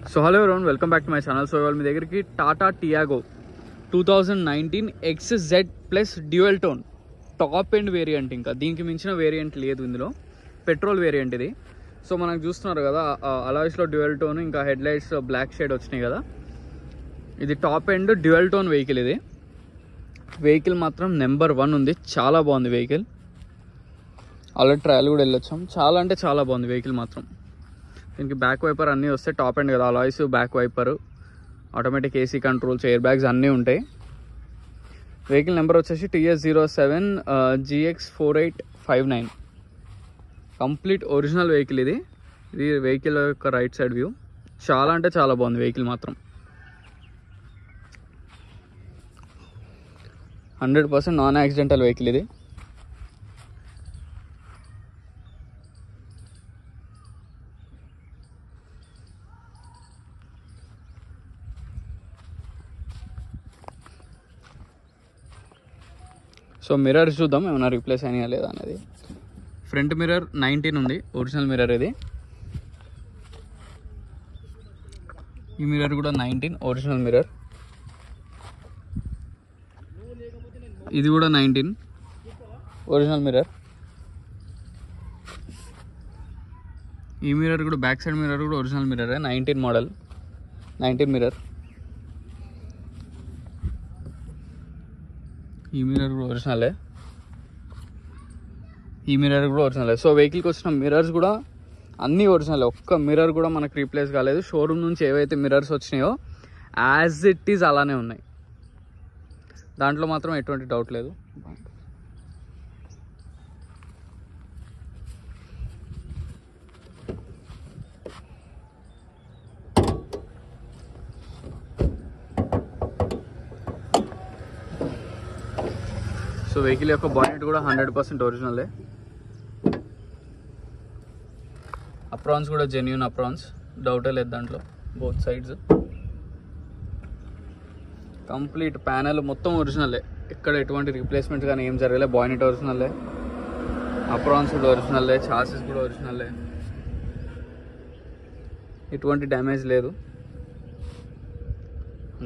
So hello everyone, welcome back to my channel. So ఇవాళ మీ దగ్గరికి Tata Tiago 2019 XZ plus dual tone top end variant. ఇంకా దీనికి మించిన variant లేదు ఇందులో. పెట్రోల్ వేరియంట్ ఇది. సో మనకు చూస్తున్నారు కదా, అలాయ్స్లో డ్యూయల్ టోన్, ఇంకా హెడ్ లైట్స్ బ్లాక్ షేడ్ వచ్చినాయి కదా. ఇది top end dual tone vehicle. ఇది వెహికల్ మాత్రం నెంబర్ 1 ఉంది. చాలా బాగుంది వెహికల్. ఆల్రెడీ ట్రయల్ కూడా వెళ్ళొచ్చాం. చాలా అంటే చాలా బాగుంది వెహికల్ మాత్రం. దీనికి బ్యాక్ వైపర్ అన్నీ వస్తాయి. టాప్ ఎండ్ కదా, alloys, back wiper, automatic AC controls, air bags అన్నీ ఉంటాయి. వెహికల్ నెంబర్ వచ్చేసి TS07 GX4859. Complete original vehicle ఇది. ఇది వెహికల్ యొక్క రైట్ సైడ్ వ్యూ. చాలా అంటే చాలా బాగుంది వెహికల్ మాత్రం. 100% నాన్ యాక్సిడెంటల్ వెహికల్ ఇది. సో మిర్రర్స్ చూద్దాం ఏమైనా రీప్లేస్ అయినా లేదా అనేది. ఫ్రంట్ మిర్రర్ 19 ఉంది, ఒరిజినల్ మిర్రర్ ఇది. ఈ మిర్రర్ కూడా 19 ఒరిజినల్ మిర్రర్. ఇది కూడా 19 ఒరిజినల్ మిర్రర్. ఈ మిర్రర్ కూడా, బ్యాక్ సైడ్ మిర్రర్ కూడా ఒరిజినల్ మిర్రర్, 19 మోడల్, 19 మిర్రర్. ఈ మిర్రర్ కూడా ఒరిజినలే. ఈ మిర్రర్ కూడా ఒరిజినలే. సో వెహికల్కి వచ్చిన మిర్రర్స్ కూడా అన్నీ ఒరిజినలే. ఒక్క మిర్రర్ కూడా మనకు రీప్లేస్ కాలేదు. షోరూమ్ నుంచి ఏవైతే మిర్రర్స్ వచ్చినాయో యాజ్ ఇట్ ఈజ్ అలానే ఉన్నాయి. దాంట్లో మాత్రం ఎటువంటి డౌట్ లేదు. సో వెహికల్ యొక్క బానెట్ కూడా 100% ఒరిజినలే. అప్రాన్స్ కూడా జెన్యూన్ అప్రాన్స్, డౌటే లేదు దాంట్లో. బోత్ సైడ్స్ కంప్లీట్ ప్యానెల్ మొత్తం ఒరిజినలే. ఎక్కడ ఎటువంటి రీప్లేస్మెంట్ కానీ ఏం జరగలే. బానెట్ ఒరిజినలే, అప్రాన్స్ కూడా ఒరిజినలే, చాసిస్ కూడా ఒరిజినలే. ఎటువంటి డ్యామేజ్ లేదు.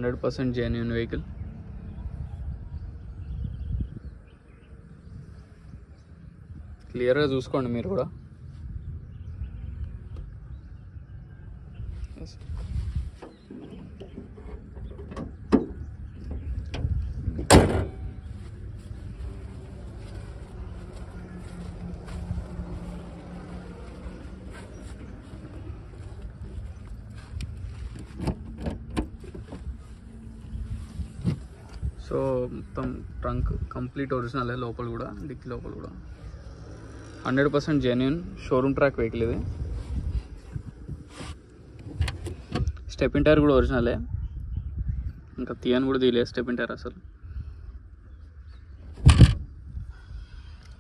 100% జెన్యూన్ వెహికల్. క్లియర్గా చూసుకోండి మీరు కూడా. సో మొత్తం ట్రంక్ కంప్లీట్ ఒరిజినలే. లోపల కూడా, డిక్కీ లోపల కూడా 100% జెన్యూన్ షోరూమ్ ట్రాక్ వెహికల్ ఇది. స్టెపిన్ టైర్ కూడా ఒరిజినలే. ఇంకా తీయని కూడా తీయలేదు స్టెపిన్ టైర్ అసలు.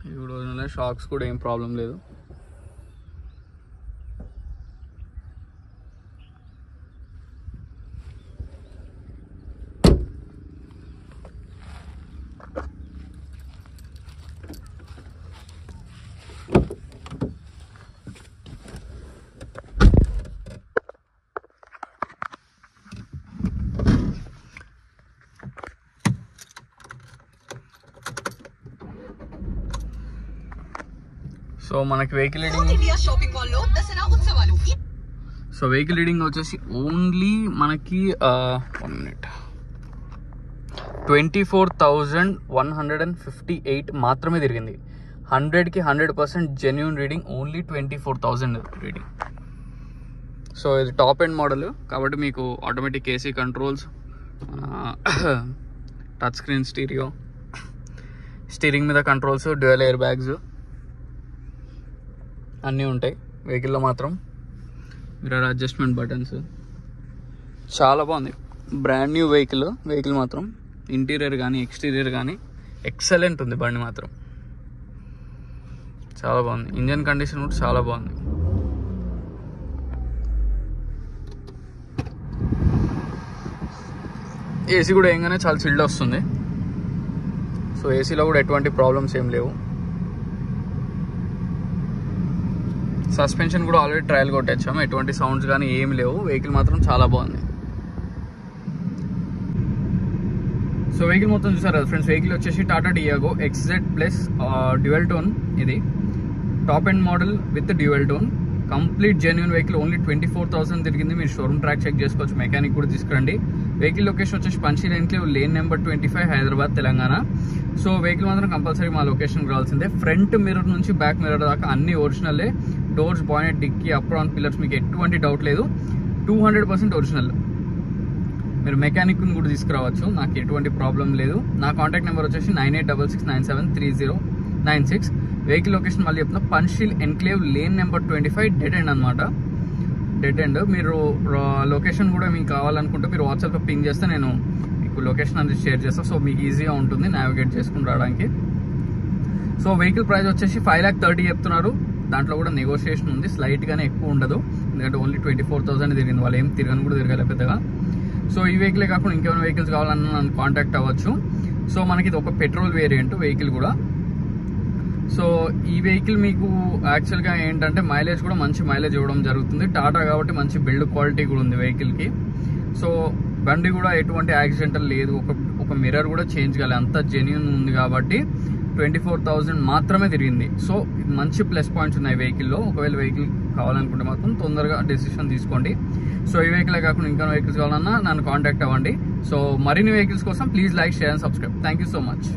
ఇది కూడా ఒరిజినలే. షాక్స్ కూడా ఏం ప్రాబ్లం లేదు. సో మనకి వెహికల్ రీడింగ్ వచ్చేసి ఓన్లీ మనకి 24,158 మాత్రమే తిరిగింది. 100కి 100% genuine reading. Only 24,000 reading. So ఇది టాప్ ఎండ్ మోడల్ కాబట్టి మీకు automatic AC controls, touch screen stereo, steering మీద కంట్రోల్స్, డ్యూయల్ ఎయిర్ బ్యాగ్స్ అన్నీ ఉంటాయి వెహికల్లో మాత్రం. Mirror adjustment buttons. చాలా బాగుంది. బ్రాండ్ న్యూ వెహికల్ మాత్రం. ఇంటీరియర్ కానీ ఎక్స్టీరియర్ కానీ ఎక్సలెంట్ ఉంది. బండి మాత్రం చాలా బాగుంది. ఇంజన్ కండిషన్ కూడా చాలా బాగుంది. ఏసీ కూడా ఏంగానే చాలా చిల్డ్ వస్తుంది. సో ఏసీలో కూడా ఎటువంటి ప్రాబ్లమ్స్ ఏం లేవు. సస్పెన్షన్ కూడా ఆల్రెడీ ట్రయల్ కొట్టేచ్చాము, ఎటువంటి సౌండ్స్ కానీ ఏమి లేవు. వెహికల్ మాత్రం చాలా బాగుంది. సో వెహికల్ మొత్తం చూసారు కదా ఫ్రెండ్స్. వెహికల్ వచ్చేసి Tata Tiago XZ plus dual tone. ఇది top end model with dual tone, complete genuine vehicle. Only 24,000 తిరిగింది. మీరు షోరూమ్ ట్రాక్ చెక్ చేసుకోవచ్చు, మెకానిక్ కూడా తీసుకురండి. వెహికల్ లొకేషన్ వచ్చేసి Panchsheel enclave lane number 25 Hyderabad Telangana. So vehicle మాత్రం కంపల్సరీ మా లొకేషన్కి రావాల్సిందే. ఫ్రంట్ మిర్రర్ నుంచి బ్యాక్ మిర్రర్ దాకా అన్ని ఒరిజినల్లే. డోర్స్, బానెట్, డిక్కీ, అప్ ఆన్ పిల్లర్స్ మీకు ఎటువంటి డౌట్ లేదు, 200% ఒరిజినల్. మీరు మెకానిక్ని కూడా తీసుకురావచ్చు, నాకు ఎటువంటి ప్రాబ్లం లేదు. నా కాంటాక్ట్ నెంబర్ వచ్చేసి 9866973096. వెహికల్ లొకేషన్ మళ్ళీ చెప్తున్నా, Panchsheel enclave lane number 25 dead end అనమాట. Dead end. మీరు లొకేషన్ కూడా మీకు కావాలనుకుంటే మీరు వాట్సాప్లో పింగ్ చేస్తే నేను మీకు లొకేషన్ అనేది షేర్ చేస్తాను. సో మీకు ఈజీగా ఉంటుంది నావిగేట్ చేసుకుని రావడానికి. సో వెహికల్ ప్రైస్ వచ్చేసి 5,30,000 చెప్తున్నారు. దాంట్లో కూడా నెగోషియేషన్ ఉంది, స్లైట్గానే ఎక్కువ ఉండదు, ఎందుకంటే ఓన్లీ 24,000 తిరిగింది. వాళ్ళు ఏం తిరగని కూడా తిరగలే పెద్దగా. సో ఈ వెహికలే కాకుండా ఇంకేమైనా వెహికల్స్ కావాలన్నా నన్ను కాంటాక్ట్ అవ్వచ్చు. సో మనకి ఇది ఒక పెట్రోల్ వేరియంట్ వెహికల్ కూడా. సో ఈ వెహికల్ మీకు యాక్చువల్గా ఏంటంటే మైలేజ్ కూడా మంచి మైలేజ్ ఇవ్వడం జరుగుతుంది. టాటా కాబట్టి మంచి బిల్డ్ క్వాలిటీ కూడా ఉంది వెహికల్కి. సో బండి కూడా ఎటువంటి యాక్సిడెంటల్ లేదు, ఒక మిర్రర్ కూడా చేంజ్ కాలేదు, అంత జెన్యూన్ ఉంది కాబట్టి 24,000 మాత్రమే తిరిగింది. సో మంచి ప్లస్ పాయింట్స్ ఉన్నాయి వెహికల్లో. ఒకవేళ వెహికల్ కావాలనుకుంటే మాత్రం తొందరగా డెసిషన్ తీసుకోండి. సో ఈ వెహికల్ కాకుండా ఇంకా వెహికల్స్ కావాలన్నా నన్ను కాంటాక్ట్ అవ్వండి. సో మరిన్ని వెహికల్స్ కోసం please like, share and subscribe. Thank you so much.